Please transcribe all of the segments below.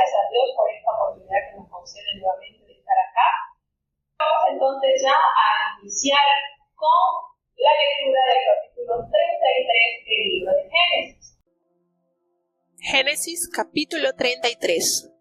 gracias a Dios por esta oportunidad que nos concede nuevamente de estar acá. Vamos entonces ya a iniciar con la lectura del capítulo 33 del libro de Génesis. Génesis capítulo 33.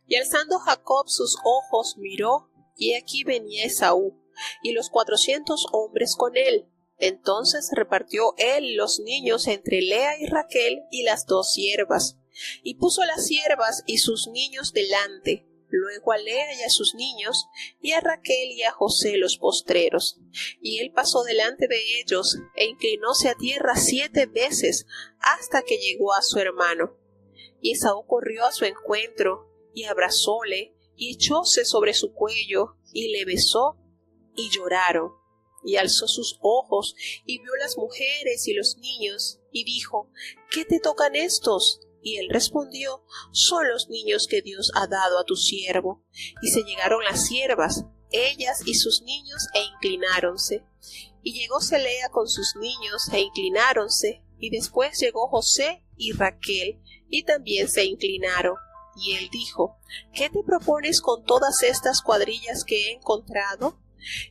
Y alzando Jacob sus ojos miró, y aquí venía Esaú, y los 400 hombres con él. Entonces repartió él los niños entre Lea y Raquel y las 2 siervas, y puso las siervas y sus niños delante, luego a Lea y a sus niños, y a Raquel y a José los postreros. Y él pasó delante de ellos, e inclinóse a tierra 7 veces, hasta que llegó a su hermano. Y Esaú corrió a su encuentro, y abrazóle, y echóse sobre su cuello, y le besó, y lloraron. Y alzó sus ojos, y vio las mujeres y los niños, y dijo: ¿Qué te tocan estos? Y él respondió: Son los niños que Dios ha dado a tu siervo. Y se llegaron las siervas, ellas y sus niños, e inclináronse. Y llegóse Lea con sus niños, e inclináronse. Y después llegó José y Raquel, y también se inclinaron. Y él dijo: ¿Qué te propones con todas estas cuadrillas que he encontrado?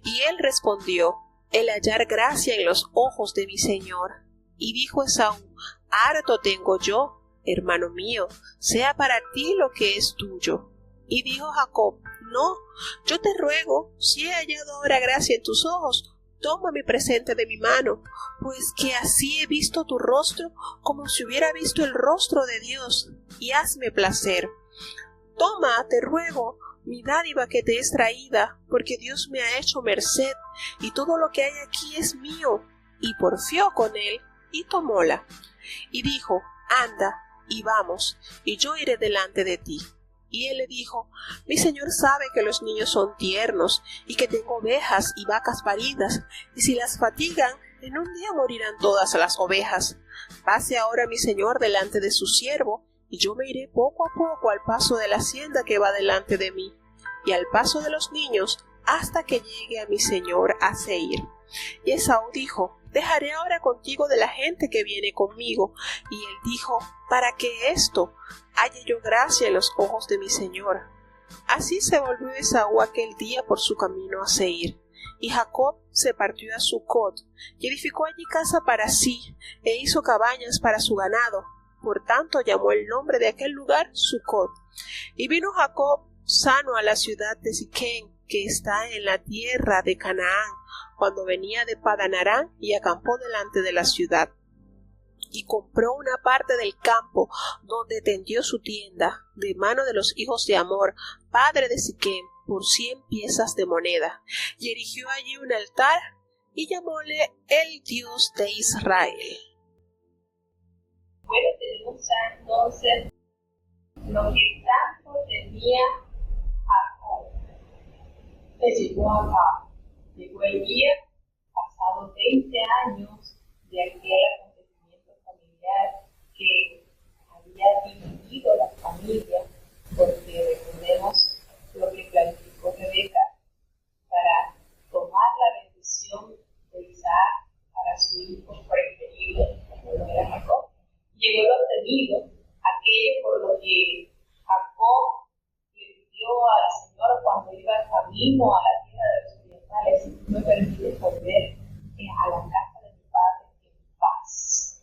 Y él respondió: el hallar gracia en los ojos de mi señor. Y dijo Esaú: harto tengo yo, hermano mío, sea para ti lo que es tuyo. Y dijo Jacob: no, yo te ruego, si he hallado ahora gracia en tus ojos, toma mi presente de mi mano, pues que así he visto tu rostro como si hubiera visto el rostro de Dios, y hazme placer. Toma, te ruego, mi dádiva que te es traída, porque Dios me ha hecho merced, y todo lo que hay aquí es mío. Y porfió con él, y tomóla. Y dijo: anda, y vamos, y yo iré delante de ti. Y él le dijo: mi señor sabe que los niños son tiernos, y que tengo ovejas y vacas paridas, y si las fatigan, en un día morirán todas las ovejas. Pase ahora mi señor delante de su siervo, y yo me iré poco a poco al paso de la hacienda que va delante de mí, y al paso de los niños, hasta que llegue a mi señor a Seir. Y Esaú dijo: dejaré ahora contigo de la gente que viene conmigo. Y él dijo: ¿para qué esto? Halle yo gracia en los ojos de mi señor. Así se volvió Esaú aquel día por su camino a Seir. Y Jacob se partió a Sucot, y edificó allí casa para sí, e hizo cabañas para su ganado. Por tanto llamó el nombre de aquel lugar Sucot. Y vino Jacob sano a la ciudad de Siquem, que está en la tierra de Canaán, cuando venía de Padan Aram, y acampó delante de la ciudad. Y compró una parte del campo, donde tendió su tienda, de mano de los hijos de Hamor, padre de Siquem, por 100 piezas de moneda, y erigió allí un altar, y llamóle el Dios de Israel. Bueno, tenemos ya entonces lo que tanto temía Jacob. Le llegó a cabo. Llegó el día, pasados 20 años de aquel acontecimiento familiar que había dividido la familia, porque recordemos lo que planificó Rebeca para tomar la bendición de Isaac para su hijo preferido, como lo era Jacob. Llegó lo temido, aquello por lo que Jacob le pidió al Señor cuando iba camino a la tierra de los orientales: si tú me permites volver a la casa de mi padre en paz.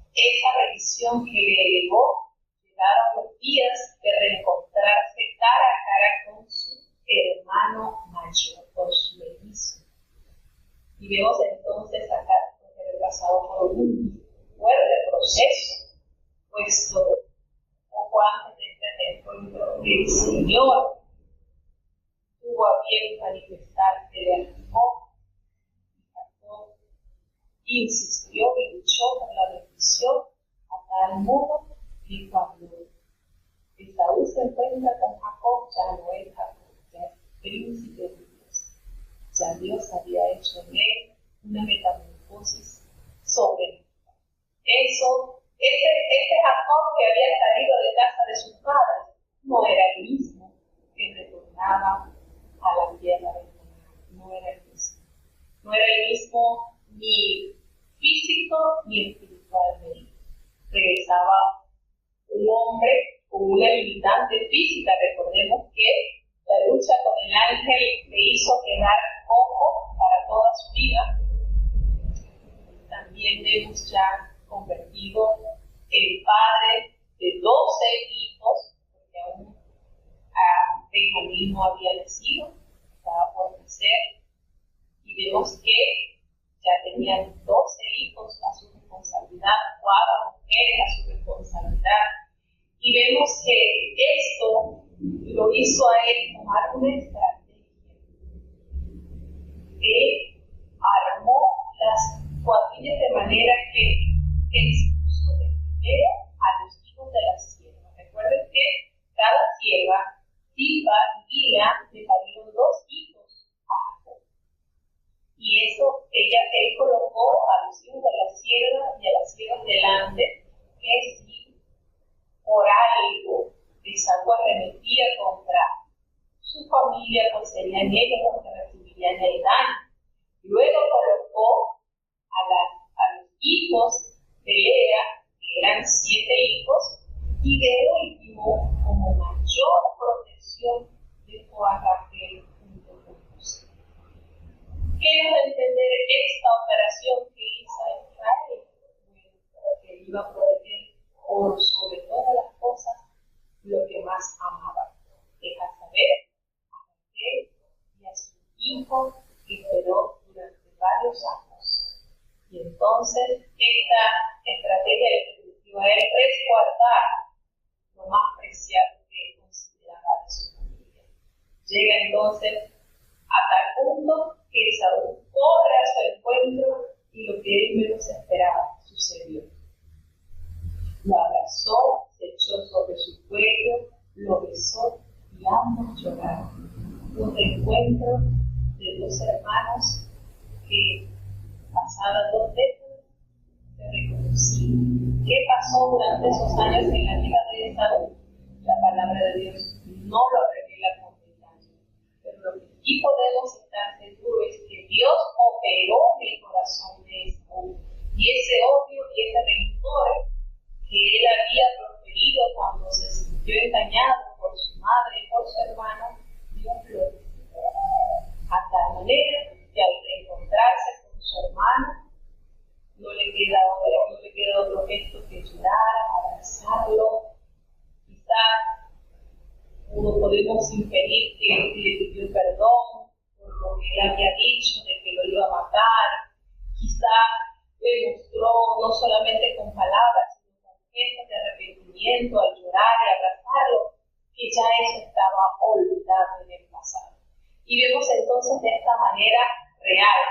Esa revisión que le elevó, llegaron los días de reencontrarse cara a cara con su hermano mayor, con su mellizo. Y vemos entonces acá que pasado por un fuerte proceso, puesto poco antes de este encuentro el Señor tuvo a bien manifestarse de Jacob, y Jacob insistió y luchó por la bendición a tal modo que cuando Esaú se encuentra con Jacob, ya no es Jacob, ya es príncipe de Dios. Ya Dios había hecho en él una metamorfosis sobrenatural. Ese Jacob que había salido de casa de sus padres no era el mismo que retornaba a la tierra de Canaán. No era el mismo. No era el mismo ni físico ni espiritualmente. Regresaba un hombre con una limitante física. Recordemos que la lucha con el ángel le hizo quedar cojo para toda su vida. También vemos ya convertido el padre de 12 hijos, porque aún Benjamín no había nacido, estaba por nacer, y vemos que ya tenían 12 hijos a su responsabilidad, 4 mujeres a su responsabilidad, y vemos que esto lo hizo a él tomar una estrategia. Él armó las cuadrillas de manera que expuso de primero a los hijos de la sierva. Recuerden que cada sierva, Silpa y Bila, le parieron 2 hijos a Jacob. Y eso, él colocó a los hijos de la sierva y a las siervas delante, que si por algo Esaú arremetía contra su familia, pues serían ellos los que recibirían el daño. Luego colocó a los hijos de Lea, que eran 7 hijos, y de último, como mayor protección, dejó a Raquel junto con José. ¿Qué nos da a entender esta operación que hizo Israel? Bueno, que iba a proteger por sobre todas las cosas lo que más amaba, es a saber, a Raquel y a su hijo que esperó durante varios años. Y entonces esta estrategia le permitió a él resguardar lo más preciado que él consideraba de su familia. Llega entonces a tal punto que Esaú corre a su encuentro y lo que él menos esperaba sucedió. Lo abrazó, se echó sobre su cuello, lo besó y ambos lloraron. Un reencuentro de 2 hermanos que, pasadas 2 décadas, se reconocían. ¿Qué pasó durante esos años en la vida de Esaú? La palabra de Dios no lo revela con detalle. Pero lo que sí podemos estar seguros es que Dios operó en el corazón de Esaú. Y ese odio y ese rencor que él había proferido cuando se sintió engañado por su madre y por su hermano, Dios lo destruyó. A tal manera que al reencontrarse con su hermano, no le queda otro gesto que llorar, abrazarlo. Quizás podemos inferir que él le pidió perdón por lo que él había dicho de que lo iba a matar. Quizás le mostró no solamente con palabras, sino con gestos de arrepentimiento al llorar y abrazarlo, que ya eso estaba olvidado en el pasado. Y vemos entonces de esta manera real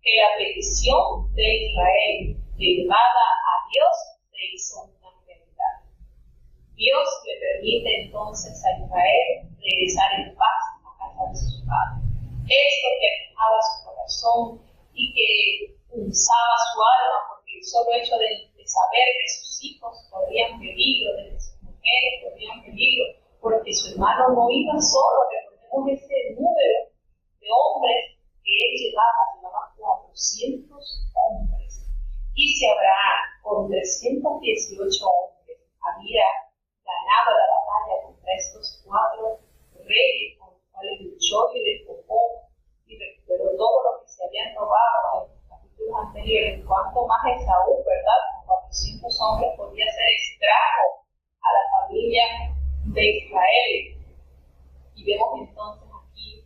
que la petición de Israel elevada a Dios se hizo una realidad. Dios le permite entonces a Israel regresar en paz a casa de su padre. Esto que aquejaba su corazón y que punzaba su alma, porque el solo hecho de saber que sus hijos corrían peligro, de que sus mujeres corrían peligro, porque su hermano no iba solo. Recordemos ese número de hombres que él llevaba 400 hombres. Y si Abraham con 318 hombres había ganado la batalla contra estos 4 reyes con los cuales luchó y despojó y recuperó todo lo que se habían robado en los capítulos anteriores, cuanto más Esaú, ¿verdad? Con 400 hombres podía hacer estrago a la familia de Israel. Y vemos entonces aquí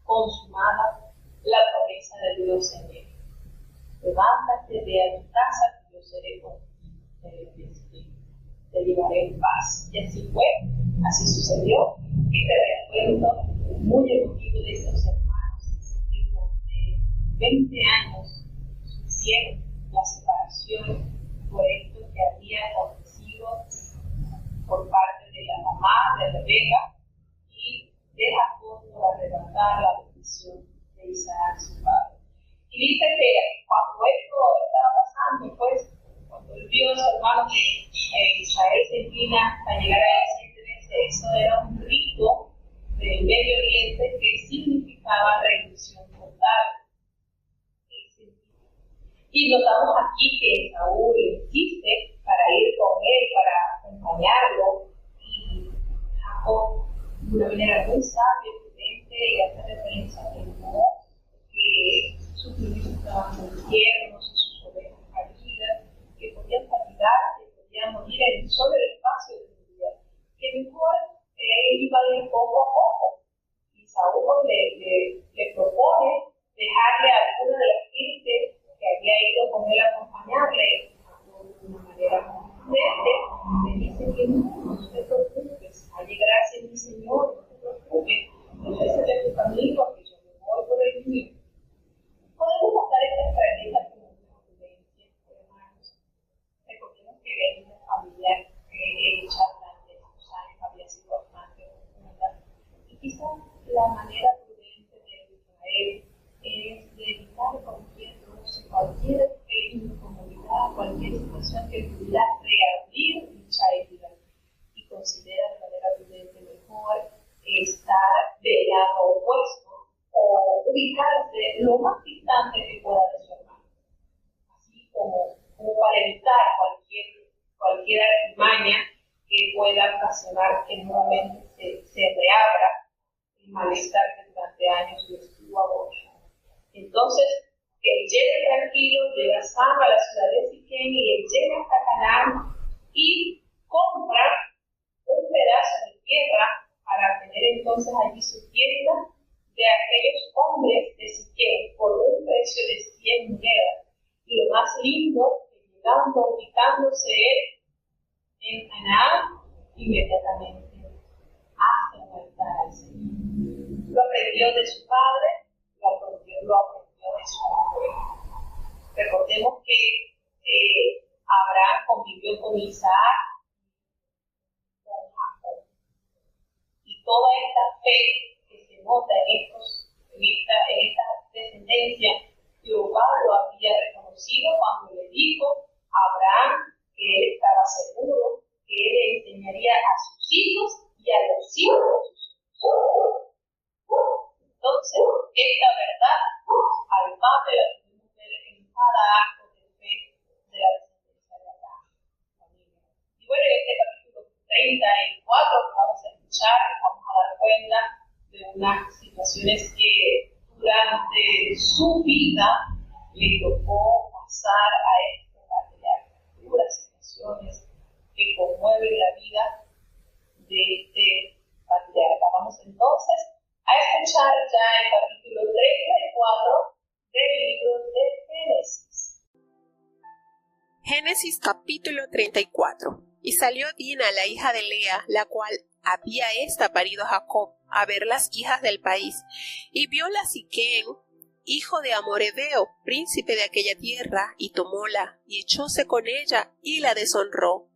consumada la promesa de Dios en él. Levántate, ve a tu casa, que yo seré contigo, te llevaré en paz. Y así fue, así sucedió. Este recuerdo muy emotivo de esos hermanos que durante 20 años sufrieron la separación por esto que había acontecido por parte de la mamá de Rebeca y de Jacob por arrebatar la bendición de Isaac, su padre. Y dice que cuando esto estaba pasando, pues, cuando él vio a su hermano que Israel se inclina a llegar a decirle, eso era un rito del Medio Oriente que significaba rendición total. Y notamos aquí que Saúl insiste para ir con él, para acompañarlo, y una manera muy sabia, prudente, y hace referencia a que no, que sus niños estaban muy tiernos y sus ovejas caídas, que podían fatigar, que podían morir en solo el espacio de su vida, que mejor iba a ir poco a poco. Y Saúl le propone dejarle a alguna de las gentes que había ido con él a acompañarle de una manera contundente. Le dice que no te preocupes, halle gracia en mi Señor, no te preocupes, entonces de tu camino, que yo me voy por el mío. Podemos usar esta estrategia como una prudencia, hermanos. Recordemos que la familia hecha durante estos años había sido bastante profunda. Y quizás la manera prudente de Israel es de evitar cualquier roce, cualquier incomodidad, cualquier situación que pudiera reabrir dicha herida. Y considera de manera prudente mejor estar del lado opuesto o ubicarse lo más distante que pueda de su hermano. Así como para evitar cualquier artimaña que pueda ocasionar que nuevamente se reabra el malestar que durante años lo estuvo agobiando. Entonces, él llega tranquilo, llega sano a la ciudad de Siquem y él llega hasta Canaán y compra un pedazo de tierra para tener entonces allí su tienda de aquellos hombres de Siquem por un precio de 100 monedas. Y lo más lindo, llegando, ubicándose él en Canaán, inmediatamente hace un altar al Señor. Lo aprendió de su padre, lo aprendió de su abuelo. Recordemos que Abraham convivió con Isaac, con Jacob. Y toda esta fe que se nota en esta descendencia, Jehová lo había reconocido cuando le dijo a Abraham que él estaba seguro que él le enseñaría a sus hijos y a los hijos de sus hijos. Entonces, esta verdad al Padre la podemos ver en cada acto de fe de la descendencia de Abraham. Y bueno, en este capítulo 34 que vamos a escuchar, vamos a dar cuenta de unas situaciones que durante su vida le tocó pasar a este patriarca. Duras situaciones que conmueven la vida de este patriarca. Vamos entonces a escuchar ya el capítulo 34 del libro de Génesis. Génesis capítulo 34. Y salió Dina, la hija de Lea, la cual había ésta parido a Jacob, a ver las hijas del país, y viola Siquem, hijo de Amoredeo, príncipe de aquella tierra, y tomóla, y echóse con ella, y la deshonró.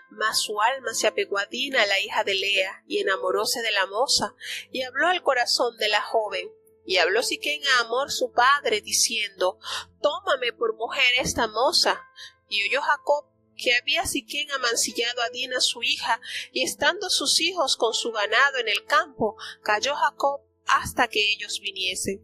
Mas su alma se apegó a Dina, la hija de Lea, y enamoróse de la moza, y habló al corazón de la joven. Y habló Siquem a Hamor su padre, diciendo: Tómame por mujer esta moza. Y oyó Jacob que había Siquem amancillado a Dina su hija, y estando sus hijos con su ganado en el campo, cayó Jacob hasta que ellos viniesen.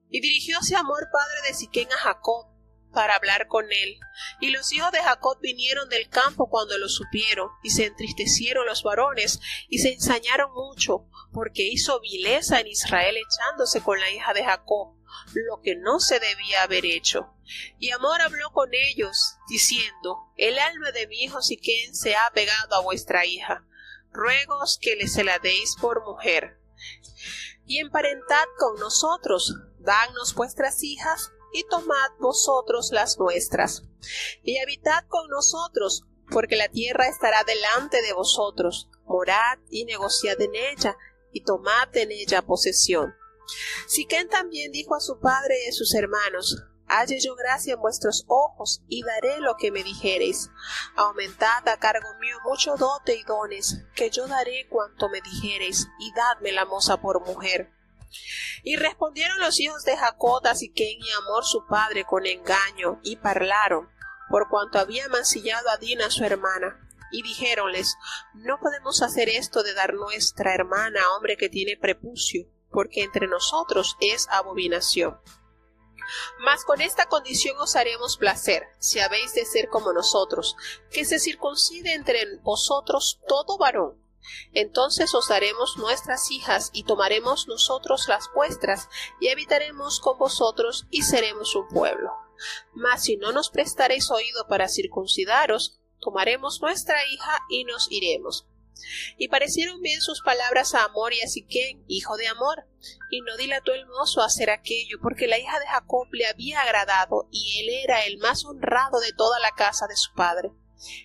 Y dirigióse Hamor padre de Siquem a Jacob para hablar con él. Y los hijos de Jacob vinieron del campo cuando lo supieron, y se entristecieron los varones, y se ensañaron mucho, porque hizo vileza en Israel echándose con la hija de Jacob, lo que no se debía haber hecho. Y Hamor habló con ellos, diciendo: El alma de mi hijo Siquem se ha pegado a vuestra hija, ruegos que se la deis por mujer. Y emparentad con nosotros, dadnos vuestras hijas, y tomad vosotros las nuestras, y habitad con nosotros, porque la tierra estará delante de vosotros. Morad y negociad en ella, y tomad en ella posesión. Siquem también dijo a su padre y a sus hermanos: Halle yo gracia en vuestros ojos, y daré lo que me dijereis. Aumentad a cargo mío mucho dote y dones, que yo daré cuanto me dijereis, y dadme la moza por mujer. Y respondieron los hijos de Jacob a Siquem y a Hamor su padre con engaño, y parlaron, por cuanto había mancillado a Dina su hermana. Y dijéronles: No podemos hacer esto de dar nuestra hermana a hombre que tiene prepucio, porque entre nosotros es abominación. Mas con esta condición os haremos placer, si habéis de ser como nosotros, que se circuncide entre vosotros todo varón, Entonces os daremos nuestras hijas y tomaremos nosotros las vuestras y habitaremos con vosotros y seremos un pueblo. Mas si no nos prestaréis oído para circuncidaros, tomaremos nuestra hija y nos iremos. Y parecieron bien sus palabras a Hamor y a Siquem, hijo de Hamor, y no dilató el mozo a hacer aquello, porque la hija de Jacob le había agradado, y él era el más honrado de toda la casa de su padre.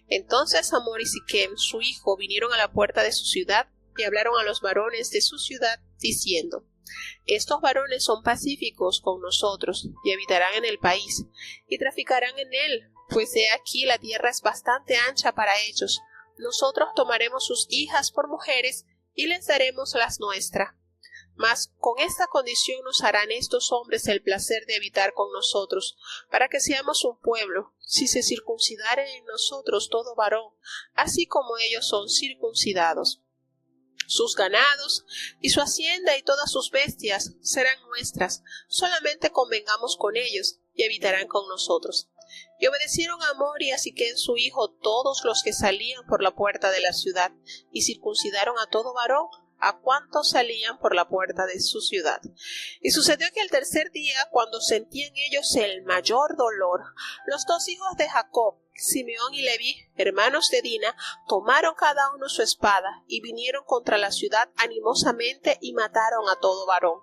Entonces Hamor y Siquem, su hijo, vinieron a la puerta de su ciudad, y hablaron a los varones de su ciudad, diciendo: Estos varones son pacíficos con nosotros, y habitarán en el país, y traficarán en él, pues he aquí la tierra es bastante ancha para ellos. Nosotros tomaremos sus hijas por mujeres y les daremos las nuestras. Mas con esta condición nos harán estos hombres el placer de habitar con nosotros, para que seamos un pueblo, si se circuncidaren en nosotros todo varón, así como ellos son circuncidados. Sus ganados y su hacienda y todas sus bestias serán nuestras, solamente convengamos con ellos y habitarán con nosotros. Y obedecieron a Hamor y a Siquem su hijo todos los que salían por la puerta de la ciudad, y circuncidaron a todo varón, a cuantos salían por la puerta de su ciudad. Y sucedió que al tercer día, cuando sentían ellos el mayor dolor, los dos hijos de Jacob, Simeón y Leví, hermanos de Dina, tomaron cada uno su espada, y vinieron contra la ciudad animosamente, y mataron a todo varón.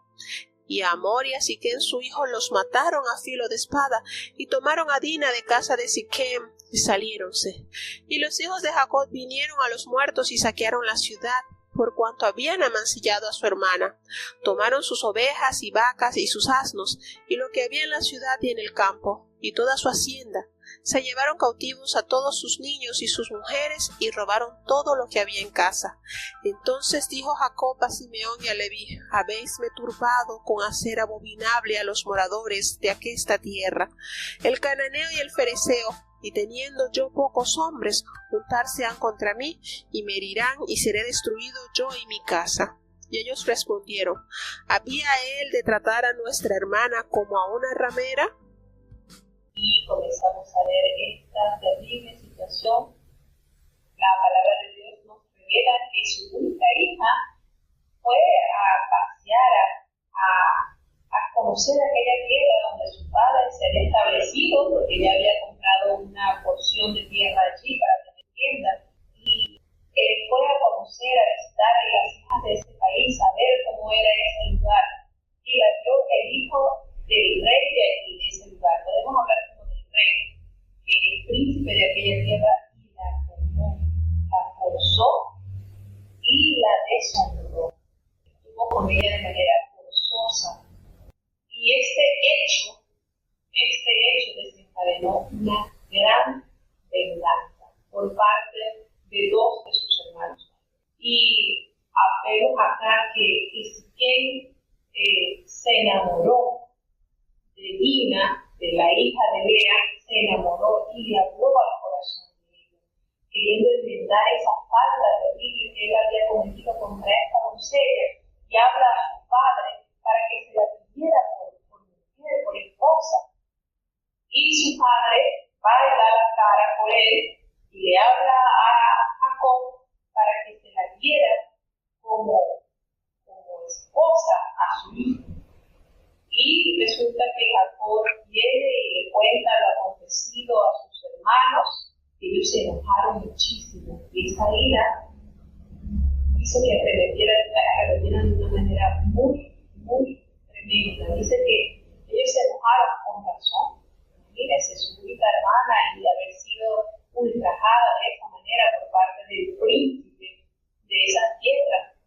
Y a Hamor y a Siquem su hijo los mataron a filo de espada, y tomaron a Dina de casa de Siquem, y saliéronse. Y los hijos de Jacob vinieron a los muertos y saquearon la ciudad, por cuanto habían amancillado a su hermana. Tomaron sus ovejas y vacas y sus asnos, y lo que había en la ciudad y en el campo, y toda su hacienda. Se llevaron cautivos a todos sus niños y sus mujeres, y robaron todo lo que había en casa. Entonces dijo Jacob a Simeón y a Leví: Habéisme turbado con hacer abominable a los moradores de aquesta tierra, el cananeo y el fereceo, y teniendo yo pocos hombres, juntarse han contra mí, y me herirán, y seré destruido yo y mi casa. Y ellos respondieron: ¿Había él de tratar a nuestra hermana como a una ramera? Y comenzamos a ver esta terrible situación. La palabra de Dios nos revela que su única hija fue a pasear, a conocer aquella tierra donde su padre se había establecido, porque ella había comprado una porción de tierra allí para tener tienda. Y él fue a conocer, a visitar a las hijas de ese país, a ver cómo era ese lugar. Y la dio el hijo del rey de allí, de ese lugar. Podemos hablar como del rey, que es el príncipe de aquella tierra, y la tomó, la forzó y la deshonró. Estuvo con ella de manera forzosa. Y este hecho desencadenó una gran venganza por parte de dos de sus hermanos. Y apelo acá que Siquem se enamoró de Dina, de la hija de Lea, se enamoró y le habló al corazón de ella, queriendo enmendar esa falta terrible que él había cometido contra esta doncella, y habla a su padre para que se la pidiera por mujer, por esposa. Y su padre va a dar la cara por él y le habla a Jacob para que se la diera como esposa a su hijo. Y resulta que Jacob viene y le cuenta lo acontecido a sus hermanos, y ellos se enojaron muchísimo. Y esa ira hizo que arrepintieran de una manera muy, muy tremenda. Dice que ellos se enojaron con razón. Imagínense, su única hermana y haber sido ultrajada de esa manera por parte del príncipe de esas tierras.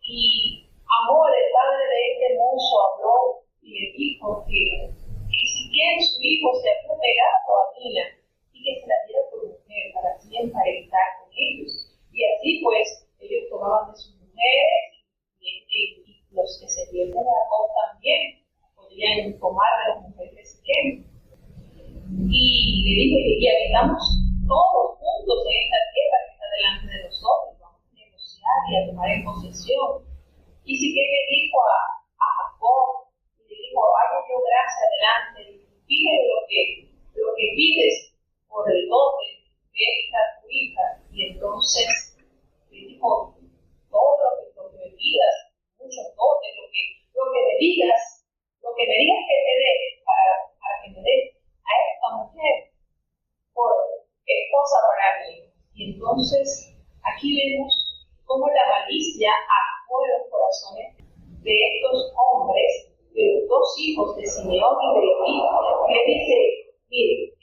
Y Hamor, el padre de este mozo, habló y le dijo que si bien su hijo se había pegado a Dina y que se la diera por mujer para siempre evitar con ellos. Y así pues, ellos tomaban de sus mujeres y los que se dieron a Jacob también podrían tomar de las mujeres de Siquem. Y le dijo: y habitamos todos juntos en esta tierra que está delante de nosotros, vamos a negociar y a tomar en posesión. Y Siquem le dijo a Jacob, y le dijo: hago yo gracia delante, pídele lo que pides por el dote de esta tu hija. Y entonces le dijo: Y entonces aquí vemos cómo la malicia actuó en los corazones de estos hombres, de los dos hijos de Simeón y de Leví, que dice, mire,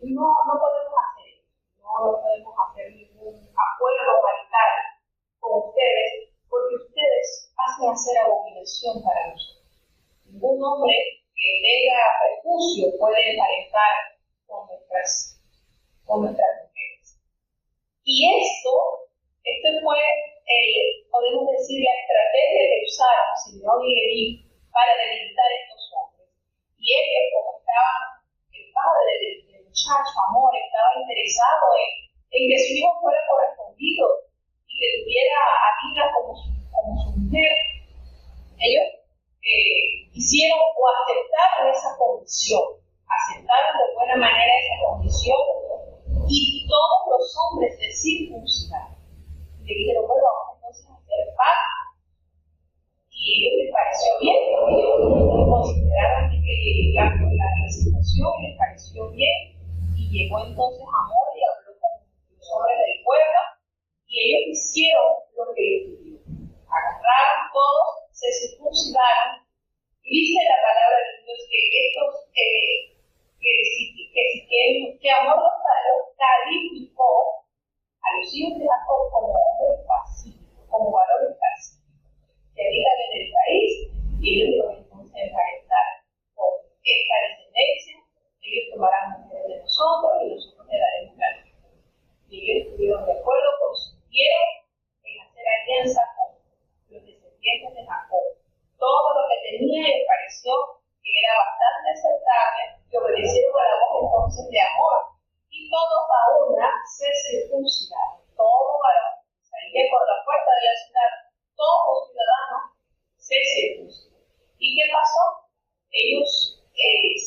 no podemos hacer esto, no podemos hacer ningún acuerdo marital con ustedes, porque ustedes pasan a ser abominación para nosotros. Ningún hombre que tenga prejuicio puede emparentar con nuestras mujeres. Y esto fue, podemos decir, la estrategia que usaron Simeón y Leví para debilitar a estos hombres. Y ellos, como estaban, el padre del muchacho, Amor, estaba interesado en que su hijo fuera correspondido y que tuviera a Dina como su mujer. Ellos hicieron o aceptaron esa condición, aceptaron de buena manera esa condición, y todos los hombres se circuncidaron. Le dijeron, bueno, vamos entonces a hacer pacto. Y a ellos les pareció bien, porque ellos consideraban que la situación les pareció bien, y llegó entonces Amor y habló con los hombres del pueblo, y ellos hicieron lo que les pidió. Agarraron todos, se circuncidaron, y dice la palabra de Dios que estos, que Amor los calificó a los hijos de Jacob como hombres pacíficos, como varones pacíficos, que habitan en el país, y ellos los entonces emparentar con esta descendencia. Ellos tomarán mujeres de nosotros y nosotros le daremos la vida. Y ellos estuvieron de acuerdo, consintieron en hacer alianza con los descendientes de Jacob. Todo lo que tenía les pareció que era bastante aceptable, que obedecieron a la voz entonces de Amor. Y todos a una se circuncidaron. Todo varón salía por la puerta de la ciudad, todo ciudadano se circuncidó. ¿Y qué pasó? Ellos,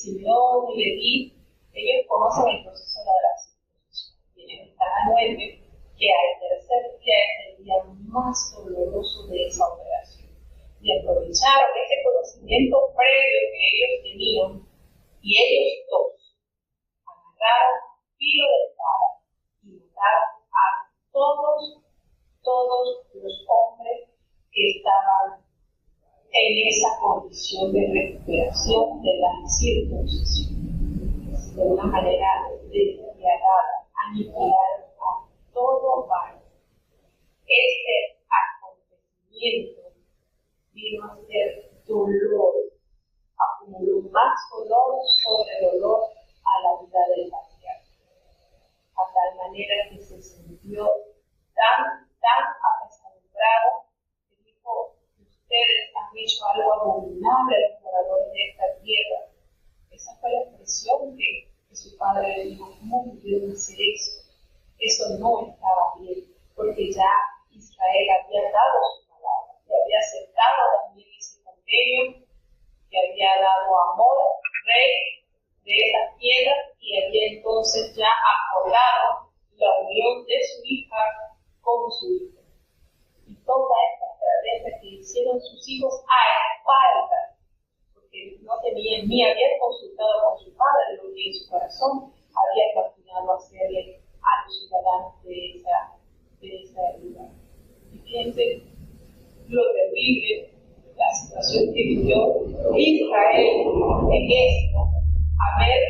Simeón y Leví, ellos conocen el proceso de la circuncisión. Y ellos están anuentes que al tercer día es el día más doloroso de esa operación. Y aprovecharon ese conocimiento previo que ellos tenían, y ellos dos agarraron filo de espada y mataron a todos los hombres que estaban en esa condición de recuperación de la circuncisión. De una manera despiadada, aniquilaron a todo varón. Este acontecimiento vino a ser dolor, acumuló más dolor sobre dolor a la vida del patriarca, a tal manera que se sintió tan apesadumbrado que dijo: ustedes han hecho algo abominable a los moradores de esta tierra. Esa fue la expresión que su padre le dijo: ¿cómo pudieron hacer eso? Eso no estaba bien, porque ya Israel había dado su palabra, y había aceptado también ese convenio, que había dado Amor, rey de esa tierra, y había entonces ya acordado la unión de su hija con su hijo. Y toda esta estrategia que hicieron sus hijos a espaldas, porque no tenían ni habían consultado con su padre, lo que en su corazón había imaginado hacerle a los ciudadanos de esa lugar. Y fíjense lo terrible, la situación que vivió Israel en esto, haber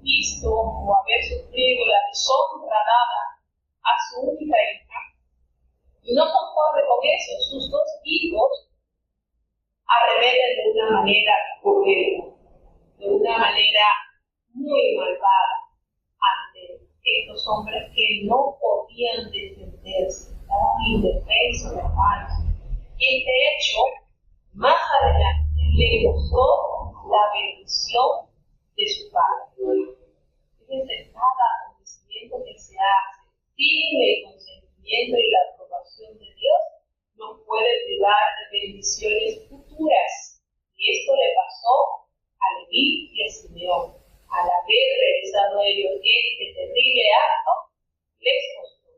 visto o haber sufrido la deshonra dada a su única hija, y no conforme con eso, sus dos hijos arremeten de una manera cruel, de una manera muy malvada ante estos hombres que no podían defenderse, estaban indefensos, hermanos. Este hecho, más adelante, le costó la bendición de su padre. Fíjense, cada acontecimiento que se hace sin el consentimiento y la aprobación de Dios nos puede privar de bendiciones futuras. Y esto le pasó a Leví y a Simeón. Al haber realizado ellos este terrible acto, les costó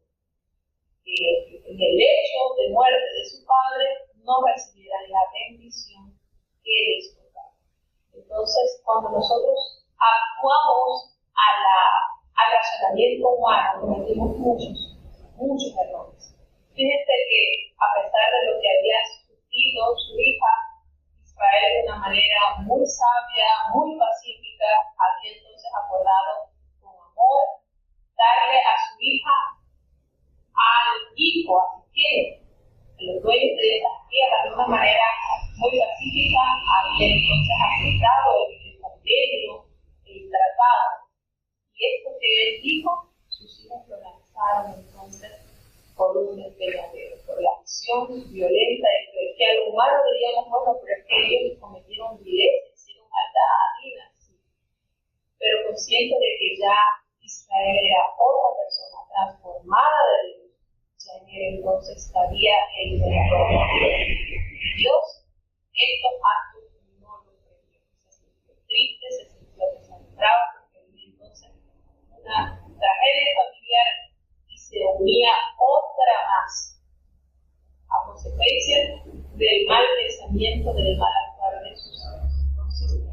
que en el hecho de muerte de su padre no recibieran la bendición que les tocaba. Entonces, cuando nosotros actuamos al razonamiento humano cometimos muchos errores. Fíjense que a pesar de lo que había sufrido su hija, Israel de una manera muy sabia, muy pacífica, había entonces acordado con amor darle a su hija al hijo, a Siquem, a los dueños de esas tierras, de una manera muy pacífica. Había entonces aceptado el convenio, el tratado. Y esto que él dijo, sus hijos lo lanzaron entonces por un despeñadero, por la acción violenta y cruel, que a lo humano diríamos, bueno, pero es que ellos cometieron violencia, hicieron maldad, sí. Pero consciente de que ya Israel era otra persona transformada de Dios, ya en él entonces había el perdón de Dios. Estos actos no los creyó, se sintió triste, se sintió desanimado, porque había entonces una tragedia familiar y se unía otra más a consecuencia del mal pensamiento, del mal actuar de sus hijos. Entonces,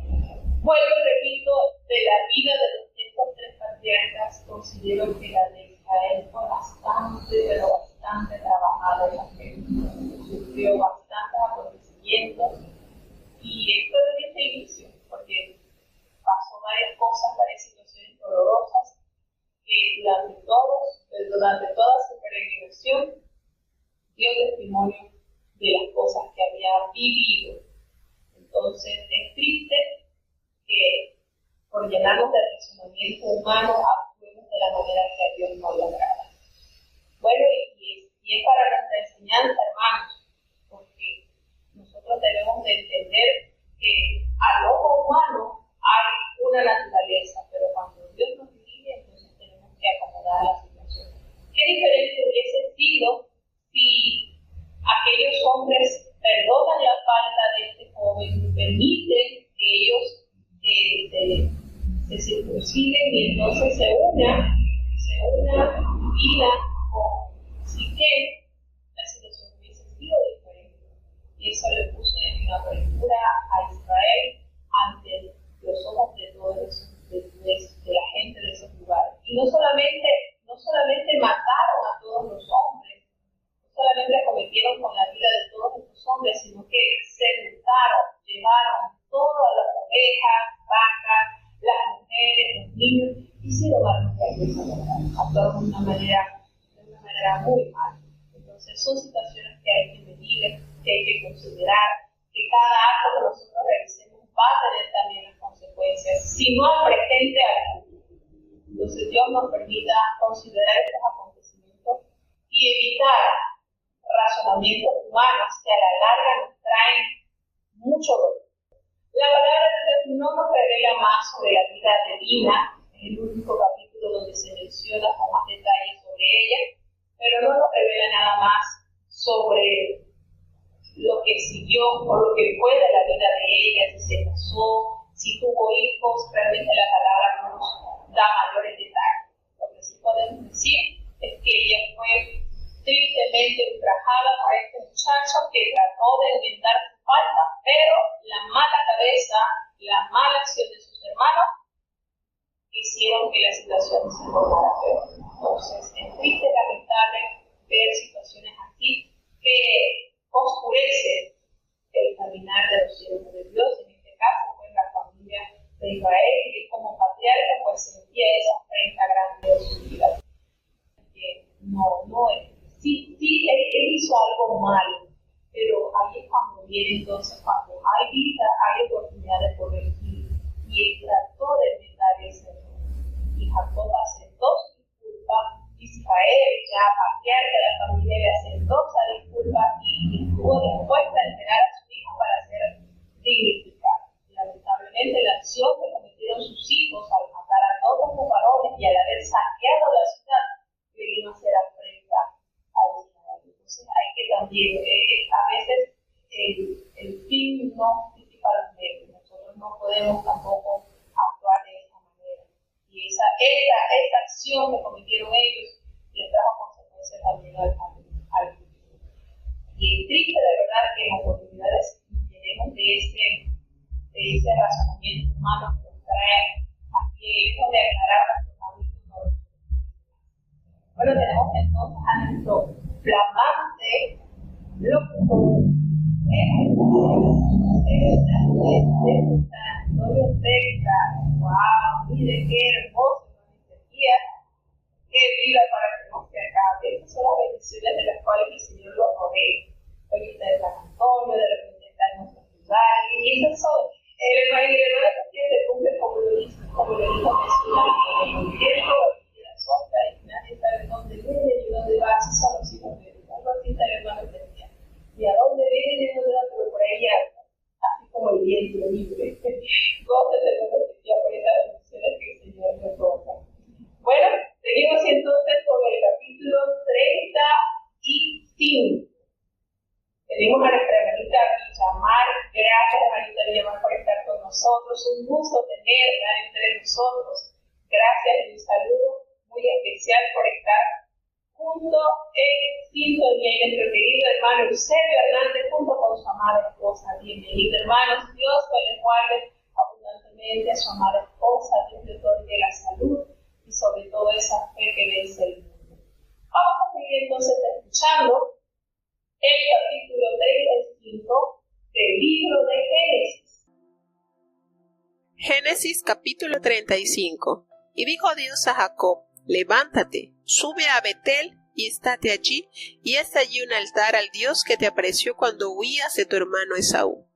vuelvo y repito, de la vida de estos tres patriarcas, considero que la de Israel fue pero bastante trabajada en la gente. Sufrió bastantes acontecimientos y esto lo dice inicio, porque pasó varias cosas, varias situaciones dolorosas que durante toda su peregrinación dio testimonio de las cosas que había vivido. Entonces es triste que por llenarnos de razonamiento humano actuemos de la manera que a Dios no le agrada. Bueno, y es para nuestra enseñanza, hermanos, porque nosotros debemos de entender que al ojo humano hay una naturaleza, pero cuando Dios nos dirige, entonces tenemos que acomodar la situación. ¿Qué diferente hubiese sido si aquellos hombres perdonan la falta de este joven, permiten que ellos se circunciden y entonces se una vida con Siquem? La situación hubiese sido diferente. Y eso le puso en la apertura a Israel ante los ojos de todos, de la gente de esos lugares. Y no solamente mataron a todos los hombres, no solamente cometieron con la vida de todos estos hombres, sino que se llevaron todas las ovejas, vacas, las mujeres, los niños, hicieron algo que hay que actuaron de una manera muy mal. Entonces son situaciones que hay que medir, que hay que considerar, que cada acto que nosotros realicemos va a tener también las consecuencias, si no al presente, al futuro. Entonces Dios nos permita considerar estos acontecimientos y evitar razonamientos humanos que a la larga nos traen mucho dolor. La palabra de Dios no nos revela más sobre la vida divina, es el único capítulo donde se menciona con más detalle sobre ella, pero no nos revela nada más sobre lo que siguió o lo que fue de la vida de ella, si se casó, si tuvo hijos. Realmente la palabra no nos da mayores detalles. Lo que sí podemos decir es que ella fue tristemente ultrajada por este muchacho que trató de enmendar su falta, pero la mala cabeza, la mala acción de sus hermanos hicieron que la situación se tornara peor. Entonces es triste y lamentable ver situaciones así que oscurecen el caminar de los siervos de Dios. En este caso fue la familia de Israel, y como patriarca pues sentía esa afrenta grande de su vida. Sí, él hizo algo malo, pero ahí es cuando viene entonces, cuando hay vida, hay oportunidad de corregir, y él trató de enmendar ese error. Y Jacob aceptó su disculpa, Israel, ya patriarca de la familia, le aceptó esa disculpa y estuvo dispuesta a entregar a su hijo para ser dignificado. Lamentablemente la acción que cometieron sus hijos al matar a todos los varones y al haber saqueado la ciudad, le vino a hacer afrenta a Israel. Entonces hay que también, a veces el fin no justifica los medios. Nosotros no podemos tampoco actuar de esa manera. Y esa acción que cometieron ellos les trajo consecuencias también al futuro. Y es triste de verdad que en oportunidades tenemos de ese razonamiento humano que nos trae aquí, lejos de aclarar nuestros hábitos, nos Bueno, tenemos entonces a nuestro flamante locutor, Antonio Texas. ¡Wow! Mire qué hermoso nos decía. ¡Qué vida para que no se acabe! Esas son las bendiciones de las cuales el Señor lo rodea. Hoy está en San Antonio, de repente está en nuestro lugar, y esas son el hermano que se cumple como lo dijo Jesús, el tiempo y la sombra, y nadie sabe dónde viene ni dónde va, así son los hijos de Dios. Algo así está el hermano que decía. Y a dónde viene ni a dónde va, pero por ahí anda, así como el viento libre. Gócese de lo que decía por estas bendiciones que el Señor nos toca. Bueno, seguimos entonces con el capítulo 35. Tenemos a nuestra hermanita Villamar. Gracias, hermanita Villamar, por estar con nosotros. Un gusto tenerla entre nosotros. Gracias y un saludo muy especial por estar junto en sintonía. Y nuestro querido hermano Eusebio Hernández junto con su amada esposa. Bienvenido, hermanos. Dios les guarde abundantemente a su amada esposa. Dios le otorgue la salud y sobre todo esa fe que vence el mundo. Vamos a seguir entonces escuchando el capítulo 35 del libro de Génesis. Génesis capítulo 35. Y dijo Dios a Jacob: levántate, sube a Betel y estate allí, y haz allí un altar al Dios que te apareció cuando huías de tu hermano Esaú.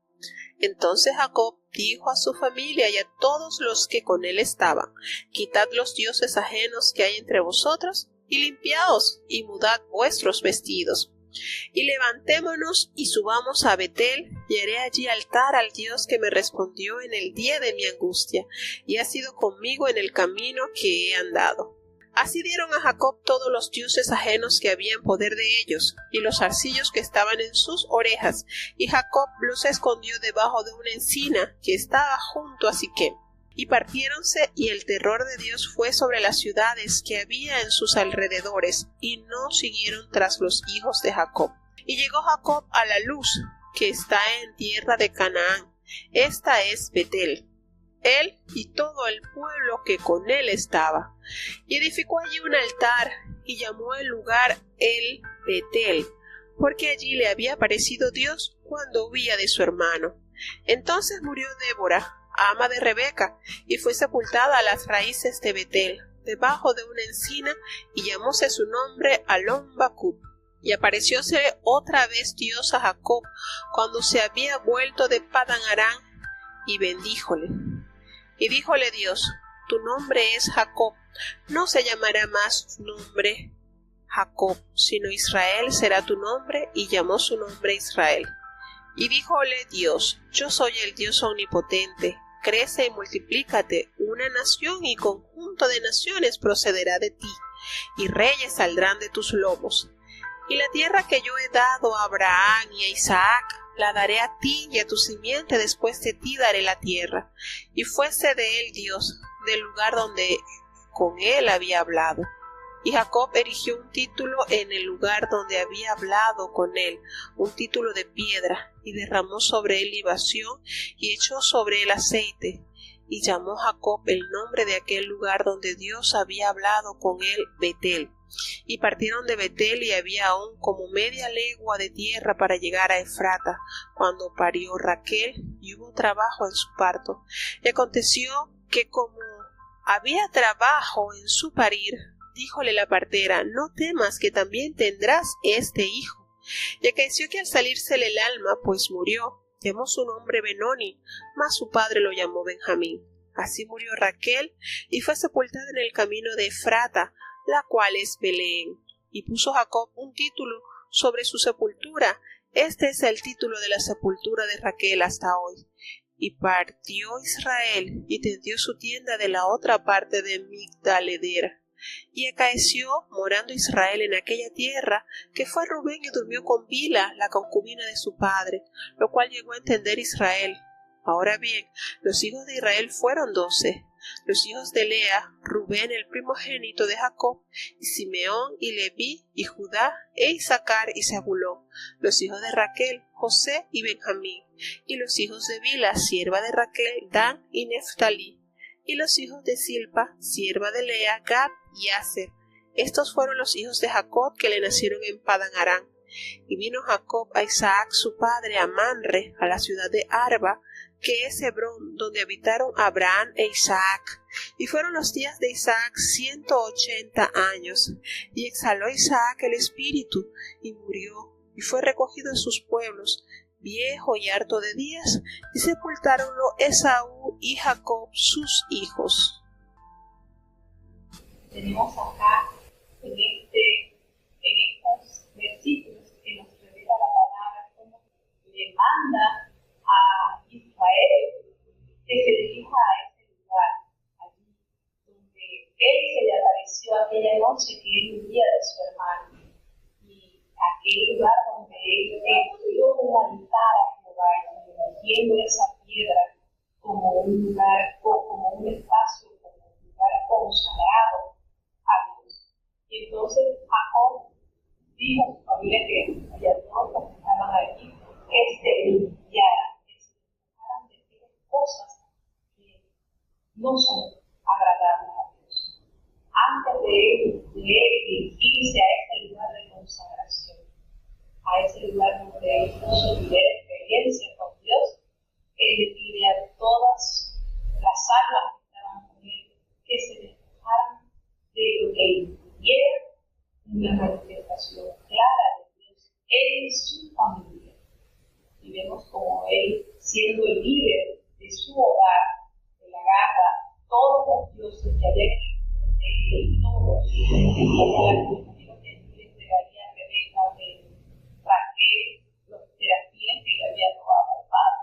Entonces Jacob dijo a su familia y a todos los que con él estaban: quitad los dioses ajenos que hay entre vosotros, y limpiaos, y mudad vuestros vestidos. Y levantémonos y subamos a Betel, y haré allí altar al Dios que me respondió en el día de mi angustia, y ha sido conmigo en el camino que he andado. Así dieron a Jacob todos los dioses ajenos que había en poder de ellos, y los zarcillos que estaban en sus orejas, y Jacob los escondió debajo de una encina que estaba junto a Siquem. Y partiéronse, y el terror de Dios fue sobre las ciudades que había en sus alrededores, y no siguieron tras los hijos de Jacob. Y llegó Jacob a la luz, que está en tierra de Canaán, esta es Betel, él y todo el pueblo que con él estaba. Y edificó allí un altar, y llamó el lugar el Betel, porque allí le había aparecido Dios cuando huía de su hermano. Entonces murió Débora, ama de Rebeca, y fue sepultada a las raíces de Betel, debajo de una encina, y llamóse su nombre Alon-Bakut. Y aparecióse otra vez Dios a Jacob, cuando se había vuelto de Padan Aram, y bendíjole. Y díjole Dios: tu nombre es Jacob, no se llamará más su nombre Jacob, sino Israel será tu nombre, y llamó su nombre Israel. Y díjole Dios: yo soy el Dios omnipotente, crece y multiplícate, una nación y conjunto de naciones procederá de ti, y reyes saldrán de tus lomos. Y la tierra que yo he dado a Abraham y a Isaac, la daré a ti y a tu simiente después de ti daré la tierra. Y fuese de él Dios, del lugar donde con él había hablado. Y Jacob erigió un título en el lugar donde había hablado con él, un título de piedra, y derramó sobre él libación, y echó sobre él aceite. Y llamó Jacob el nombre de aquel lugar donde Dios había hablado con él Betel. Y partieron de Betel, y había aún como media legua de tierra para llegar a Efrata, cuando parió Raquel, y hubo trabajo en su parto. Y aconteció que como había trabajo en su parir, díjole la partera: no temas, que también tendrás este hijo. Y acaeció que al salírsele el alma, pues murió, llamó su nombre Benoni, mas su padre lo llamó Benjamín. Así murió Raquel, y fue sepultada en el camino de Efrata, la cual es Belén. Y puso Jacob un título sobre su sepultura. Este es el título de la sepultura de Raquel hasta hoy. Y partió Israel, y tendió su tienda de la otra parte de Migdal-eder. Y acaeció, morando Israel en aquella tierra, que fue Rubén y durmió con Bila, la concubina de su padre, lo cual llegó a entender Israel. Ahora bien, los hijos de Israel fueron 12. Los hijos de Lea, Rubén el primogénito de Jacob, y Simeón y Leví y Judá e Isaacar y Zabulón. Los hijos de Raquel, José y Benjamín. Y los hijos de Bila, sierva de Raquel, Dan y Neftalí. Y los hijos de Silpa, sierva de Lea, Gad y Aser. Estos fueron los hijos de Jacob que le nacieron en Padan Aram. Y vino Jacob a Isaac su padre a Manre, a la ciudad de Arba, que es Hebrón, donde habitaron Abraham e Isaac. Y fueron los días de Isaac 180 años. Y exhaló Isaac el espíritu, y murió, y fue recogido en sus pueblos, viejo y harto de días, y sepultáronlo Esaú y Jacob sus hijos. Tenemos acá en estos versículos que nos revela la palabra cómo le manda a Israel que se dirija a ese lugar, allí donde él se le apareció aquella noche que él huía de su hermano, y aquel lugar donde él dio un altar a Jehová, eligiendo esa piedra como un lugar, como un espacio, como un lugar consagrado a Dios. Y entonces Jacob dijo a su familia y a todos los que estaban allí que se limpiaran, que se dejaran de hacer cosas que no son agradables a Dios. Antes de él dirigirse a ese lugar de consagración, a ese lugar donde él puso vivir experiencia con Dios, él le pide a todas las almas que estaban con él que se despojaran de lo que impidiera una manifestación clara de Dios en su familia. Y vemos como él, siendo el líder de su hogar, le agarra todos los dioses que había en todo, como la comunión que le entregaría a Rebeca de Raquel, los serafines que le había robado al padre.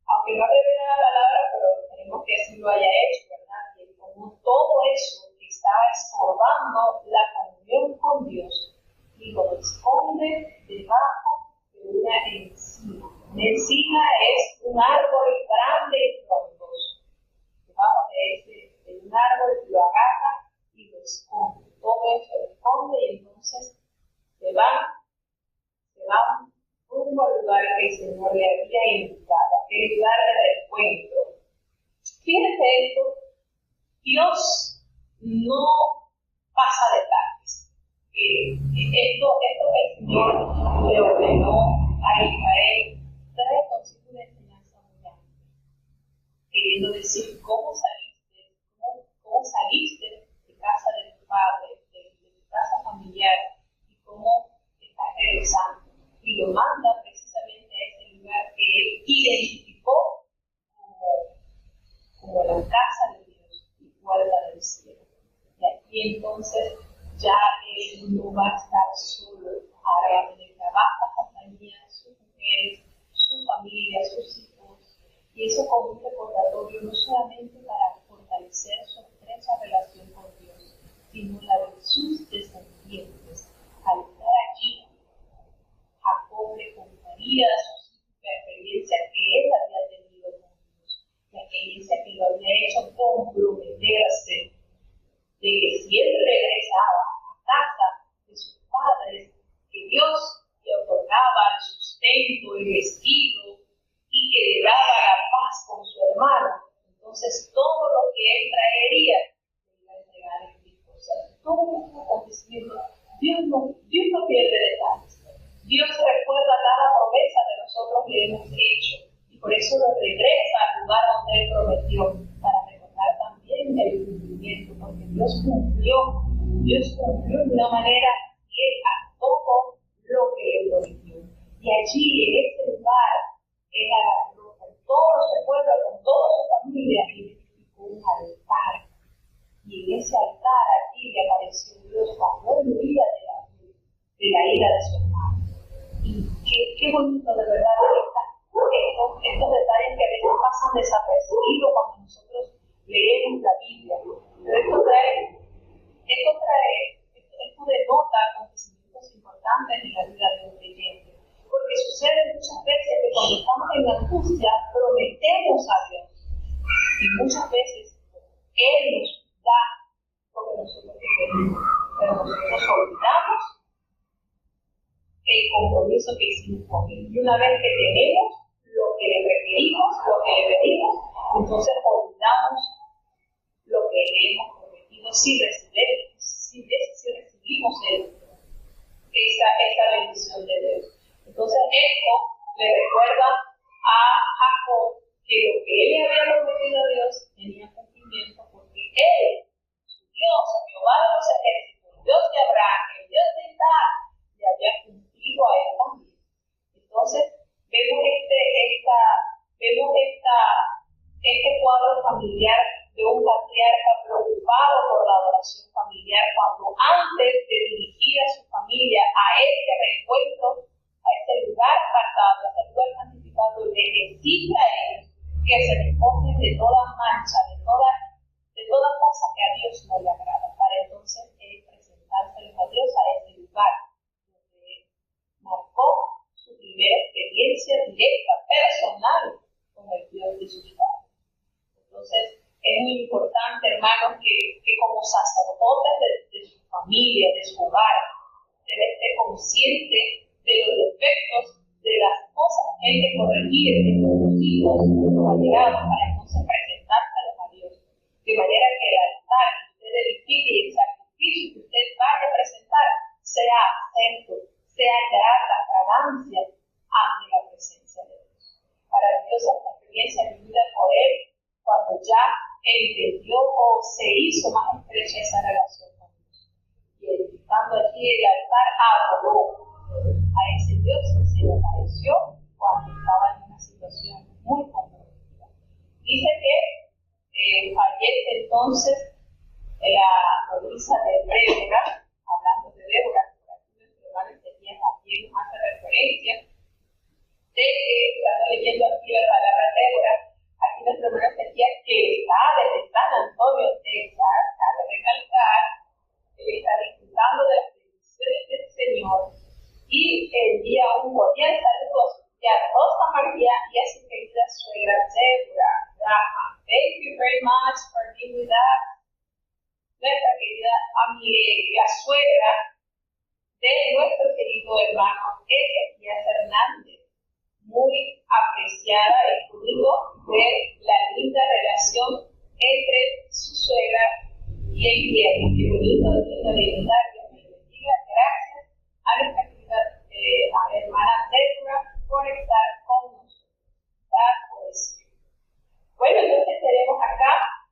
Aunque no revela la palabra, pero esperemos que así lo haya hecho, ¿verdad? Que como todo eso que estaba estorbando la comunión con Dios, y lo esconde debajo de una encina. Una encina es un árbol grande y frondoso. Debajo de un árbol lo agarra y lo esconde. Todo eso lo esconde y entonces se van rumbo al lugar que el Señor le había indicado, aquel lugar del encuentro. Fíjense esto, Dios no pasa detalles. Esto que el Señor le ordenó a Israel trae consigo una enseñanza muy grande, queriendo decir cómo saliste de casa de tu padre, de tu casa familiar, y cómo estás regresando. Y lo manda precisamente a ese lugar que él identificó como la casa de Dios y puerta del cielo. Y aquí entonces ya él no va a estar solo, ahora va a tener la vasta compañía de sus mujeres, su familia, sus hijos, y eso como un recordatorio no solamente para fortalecer su estrecha relación con Dios, sino la de sus descendientes. Al estar allí, Jacob le contaría a sus hijos la experiencia que él había tenido con Dios, la experiencia que lo había hecho comprometerse de que si él regresaba a casa de sus padres, que Dios le otorgaba el sustento, el vestido, y que le daba la paz con su hermano, entonces todo lo que él traería le iba a entregar en Cristo. O sea, todo este acontecimiento, Dios no pierde detalles. Dios recuerda cada promesa que nosotros le hemos hecho, y por eso lo regresa al lugar donde él prometió, para recordar también el cumplimiento, porque Dios cumplió de una manera fiel a todo lo que él prometió. Y allí, en ese lugar, él agarró con todo su pueblo, con toda su familia, y edificó un altar. Y en ese altar allí le apareció Dios cuando él huía de la ira de su hermano. Y qué bonito de verdad estos detalles que a veces pasan desapercibidos cuando nosotros leemos la Biblia. Pero esto denota acontecimientos importantes en la vida de un creyente. Porque sucede muchas veces que cuando estamos en la angustia prometemos a Dios. Y muchas veces Él nos da lo que nosotros queremos. Pero nosotros olvidamos el compromiso que hicimos con Él. Y una vez que tenemos lo que le requerimos, lo que le pedimos, entonces olvidamos lo que le hemos prometido sin desempeñarnos. antes de dirigir a su familia a ese reencuentro, a ese lugar apartado, a ese lugar santificado, le exige a ellos que se despojen de toda mancha, de toda cosa que a Dios no le agrada, para entonces presentárselos a Dios a ese lugar donde marcó su primera experiencia directa, personal, con el Dios de sus padres. Entonces, es muy importante, hermanos, que como sacerdotes de su familia, de su hogar, debe estar consciente de los defectos, de las cosas que hay que corregir en los hijos, allegados, para entonces presentárselos a Dios. De manera que el altar que usted edifique y el sacrificio que usted vaya a presentar sea acepto, sea grata, fragancia ante la presencia de Dios. Para Dios esta experiencia vivida por él, cuando ya entendió o se hizo más estrecha esa relación con Dios. Y edificando allí el altar, adoró a ese Dios que se le apareció cuando estaba en una situación muy comprometida. Dice que fallece entonces la nodriza de Débora, hablando de Débora, por aquí nuestro hermano Ezequiel también nos hace referencia de que, estando leyendo aquí la palabra Débora, aquí nuestro hermano Ezequiel, que está desde San Antonio, Texas, cabe recalcar, él está disfrutando de las bendiciones del Señor y envía un cordial saludo a su tía Rosa María y a su querida suegra Débora. Thank you very much for being with us. Nuestra querida amiga, la suegra de nuestro querido hermano Ezequiel Hernández, muy apreciada y fruto de la linda relación entre su suegra y el yerno. Qué bonito, lindo, linda. Dios me bendiga. Gracias a nuestra querida hermana Débora por estar con nosotros. Bueno, entonces tenemos acá,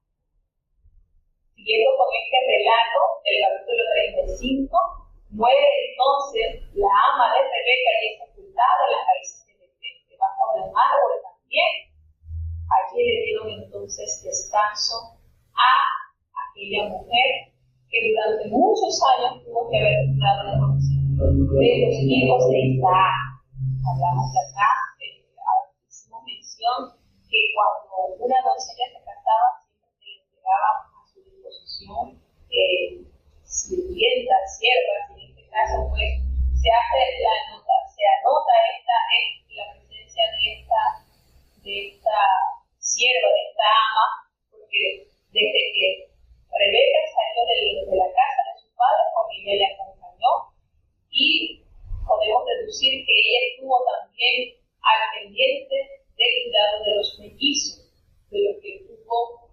siguiendo con este relato del capítulo 35, muere entonces la ama de Rebeca y es sepultada en las raíces debajo del árbol también. Allí le dieron entonces descanso a aquella mujer que durante muchos años tuvo que haber dado la conocimiento de los hijos de Isaac. Hablamos de acá, hicimos mención que cuando una doncella se casaba, siempre se le entregaba a su disposición sirvientas, siervas, y en este caso, pues, se anota la presencia de esta sierva, de esta ama, porque desde que Rebeca salió de la casa de su padre, porque ella le acompañó, y podemos deducir que ella estuvo también al pendiente del cuidado de los mellizos, de lo que tuvo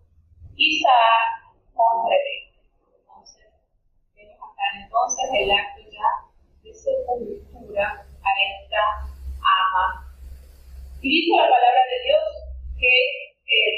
Isaac con Rebeca. Entonces, vemos acá entonces el acto ya de sepultura a esta ama. Y dice la palabra de Dios que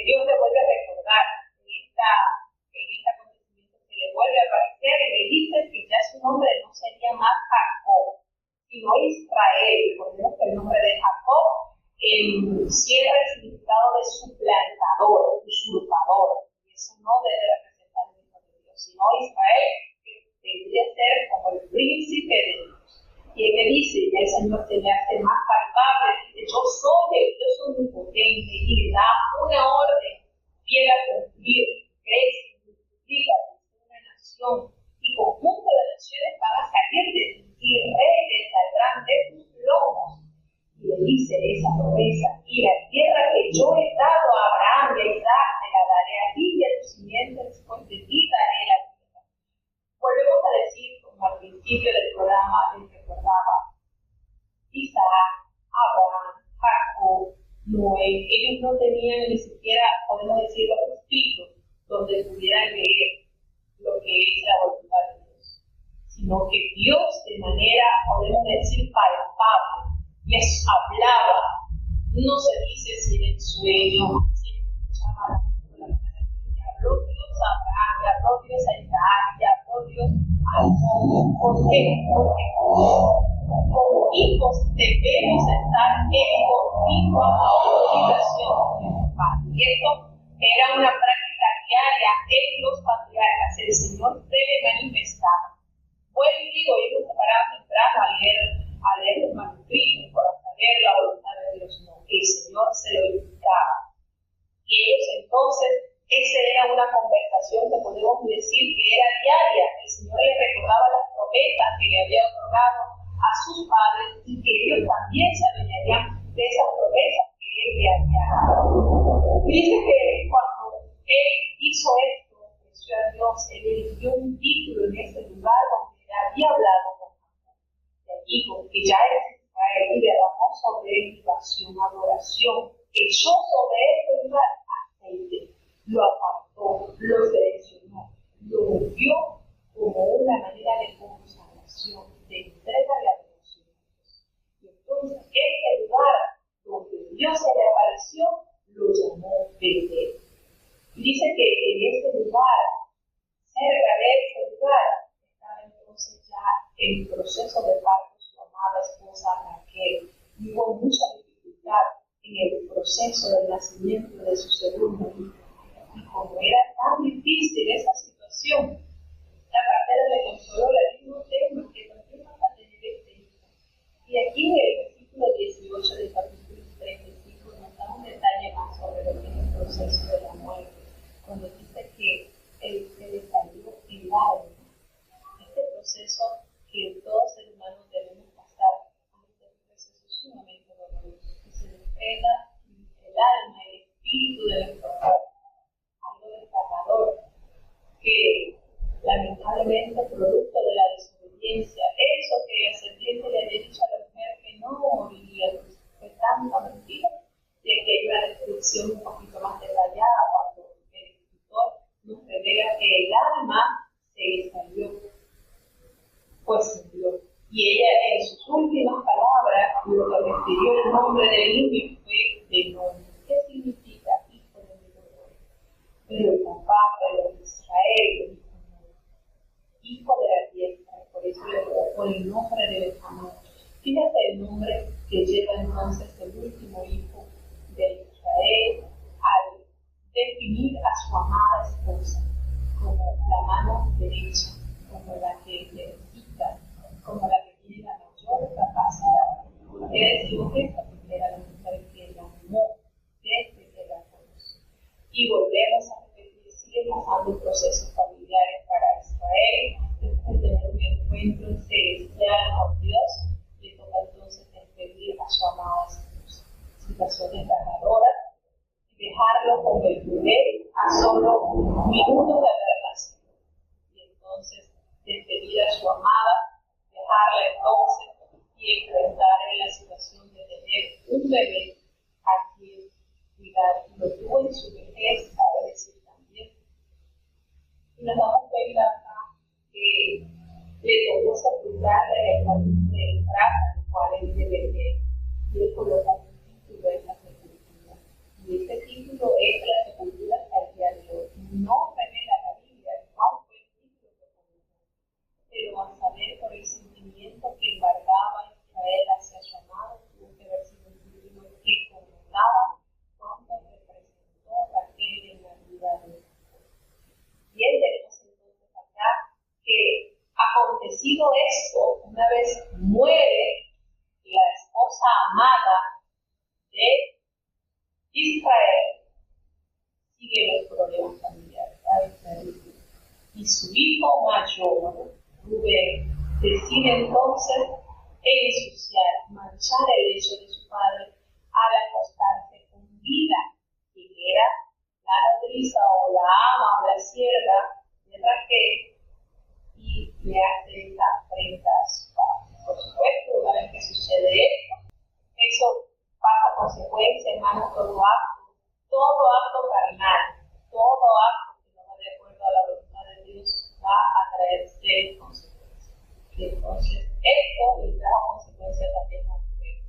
Dios le vuelve a recordar en este acontecimiento que le vuelve a aparecer y le dice que ya su nombre no sería más Jacob, sino Israel. Recordemos que el nombre de Jacob encierra el significado de suplantador, usurpador, y eso no debe representar el Hijo de Dios, sino Israel, que debería ser como el príncipe de Dios. Y él me dice, ya el Señor se le hace más palpable, dice, yo soy omnipotente, y le da una orden fiel a cumplir, crece, multiplica, una nación, y conjunto de naciones van a salir de ti, y reyes saldrán de tus lomos. Y le dice esa promesa, y la tierra que yo he dado a Abraham y a Isaac, te la daré a ti y a tu simiente después de ti daré la tierra. Volvemos a decir, como al principio del programa les recordaba, Isaac, Abraham, Jacob, Noé, ellos no tenían ni siquiera, podemos decir, los escritos donde pudieran leer lo que es la voluntad de Dios, sino que Dios de manera, podemos decir, palpable, les hablaba. No se dice si era en sueño, siempre escuchaba la palabra de Dios, y habló Dios a Abraham, y habló Dios a Isaac, y habló Dios a Jacob. ¿Por qué? Porque como hijos debemos estar en continua comunicación con el Padre. Y esto era una práctica diaria en los patriarcas. El Señor se le manifestaba. otorgado a sus padres y que ellos también se adueñarían de esas promesas que él le había dado. Dice que cuando él hizo esto, ofreció a Dios, él eligió un título en ese lugar donde él había hablado con Jacob. Y allí, que ya es Israel, y derramó sobre él libación, adoración, echó sobre ese lugar aceite, lo apartó, lo seleccionó, lo ungió como una manera de consagración, de entrega de adoración. Y entonces, ese lugar donde Dios se le apareció, lo llamó Betel. Y dice que en ese lugar, cerca de ese lugar, estaba entonces ya el proceso de parto de su amada esposa Raquel. Y hubo mucha dificultad en el proceso del nacimiento de su segundo hijo. Y como era tan difícil esa situación, la partera le consoló, le dijo: no temas, que también vas a tener este hijo. Y aquí en el versículo 18 del capítulo 35 nos da un detalle más sobre lo que es el proceso de la muerte, cuando dice que se le salió el alma. Este proceso que todos los hermanos debemos pasar, este proceso sumamente doloroso, que se desprenda el alma, el espíritu de nuestro cuerpo, algo desgarrador, que lamentablemente producto de la desobediencia, eso que la serpiente le había dicho a la mujer que no moriría, fue tanta mentira, de que hay una descripción un poquito más detallada cuando el escritor nos revela que el alma se le salió, pues murió. Y ella en sus últimas palabras, lo que refirió el nombre del niño fue Benoni. ¿Qué significa hijo de mi dolor? Pero el papá de Israel, hijo de la tierra, por eso le colocó el nombre de Benjamín. Fíjate el nombre que lleva entonces el último hijo de Israel al definir a su amada esposa como la mano derecha, como la que le indica, como la que tiene la mayor capacidad. ¿Por qué decimos esto? Porque era la mujer que la amó desde que la conoció. Y volvemos a repetir, siguen pasando procesos familiares para Israel, después de tener un encuentro celestial con Dios, le toca entonces despedir a su amada esposa. Situaciones ganadoras, y dejarlo con el bebé a solo minutos de haber nacido. Y entonces despedir a su amada, dejarla entonces y enfrentar en la situación de tener un bebé a quien cuidar. Y lo tuvo en su vejez, cabe decir también. Y nos damos cuenta acá que le tocó sepultarla en el jardín del Efrata, el cual él de Betel, y él colocó un título en la sepultura. Y este título es la sepultura hasta el día de hoy. No revela la Biblia cuál fue el título que colocó, pero a saber por el sentimiento que embargaba Israel hacia su amado, tuvo que haber sido un título que conmemoraba cuánto representó Raquel en la vida de él. Y él tenemos entonces acá que, acontecido esto, una vez muere la esposa amada de Israel, siguen los problemas familiares. Y su hijo mayor, Rubén, decide entonces ensuciar, manchar el hecho de su padre al acostarse con Bila, quien era la nodriza o la ama o la sierva de Raquel, y le hace esta afrenta a su padre. Por supuesto, una vez que sucede esto, eso pasa consecuencia, hermanos, todo acto carnal, todo acto que no va de acuerdo a la voluntad de Dios va a traer serias consecuencias. Y entonces esto le trajo consecuencias también a Rubén.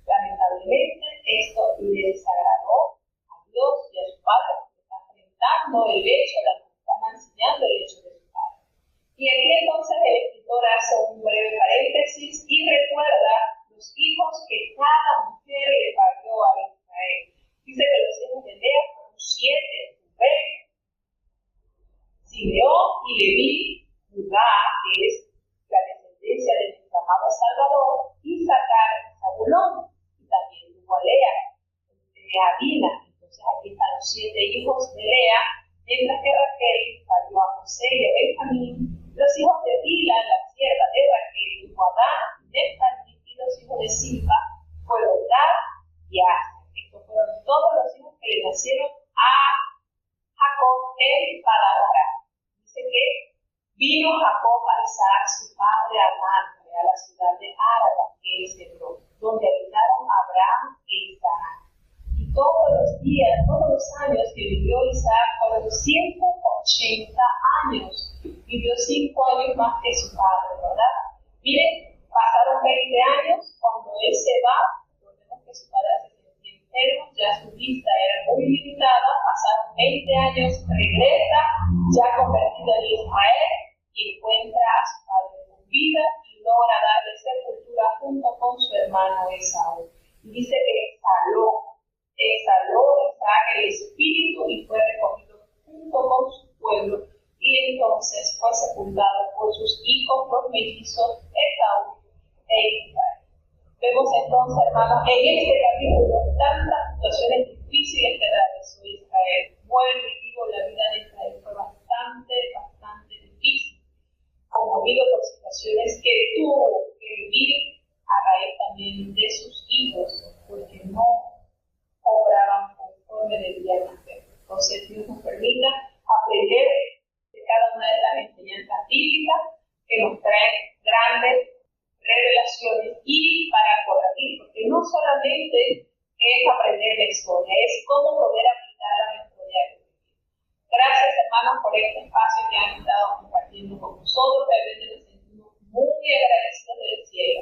Lamentablemente esto le desagradó a Dios y a su padre, porque está enfrentando el hecho, está mancillando el hecho de su padre. Y aquí entonces el escritor hace un breve paréntesis y recuerda los hijos que cada mujer le parió a Israel. Dice que los hijos de Lea fueron 7, Rubén, Simeón y Leví, Judá, que es la descendencia de nuestro amado Salvador, Isaacar y Zabulón, y también tuvo a Lea, Adina. Entonces aquí están los 7 hijos de Lea, mientras que Raquel parió a José y a Benjamín. Los hijos de Bila, la sierva de Raquel, tuvo a Isaac su padre a Mamre, a la ciudad de Araba, que es Hebrón, donde habitaron Abraham e Isaac. Y todos los días, todos los años que vivió Isaac fueron 180 años. Vivió 5 años más que su padre, ¿verdad? Miren, pasaron 20 años, cuando él se va, recordemos que su padre se sentía enfermo, ya su vista era muy limitada, pasaron 20 años, regresa, ya convertido en Israel, y encuentra a su padre con vida y logra darle sepultura junto con su hermano Esaú. Y dice que exhaló Isaac el espíritu y fue recogido junto con su pueblo, y entonces fue sepultado por sus hijos los mellizos Esaú e Israel. Vemos entonces, hermanos, en este capítulo tantas situaciones difíciles que atravesó Israel. Vuelvo y digo, la vida de Israel fue bastante difícil, conmovido por situaciones que tuvo que vivir a raíz también de sus hijos, porque no obraban conforme debían hacer. Entonces, Dios nos permita aprender de cada una de las enseñanzas bíblicas que nos traen grandes revelaciones y para corregir, porque no solamente es aprender la historia, es cómo poder aplicarla a nuestro diario. Gracias, hermanos, por este espacio que han estado compartiendo con nosotros. Realmente nos sentimos muy agradecidos del cielo.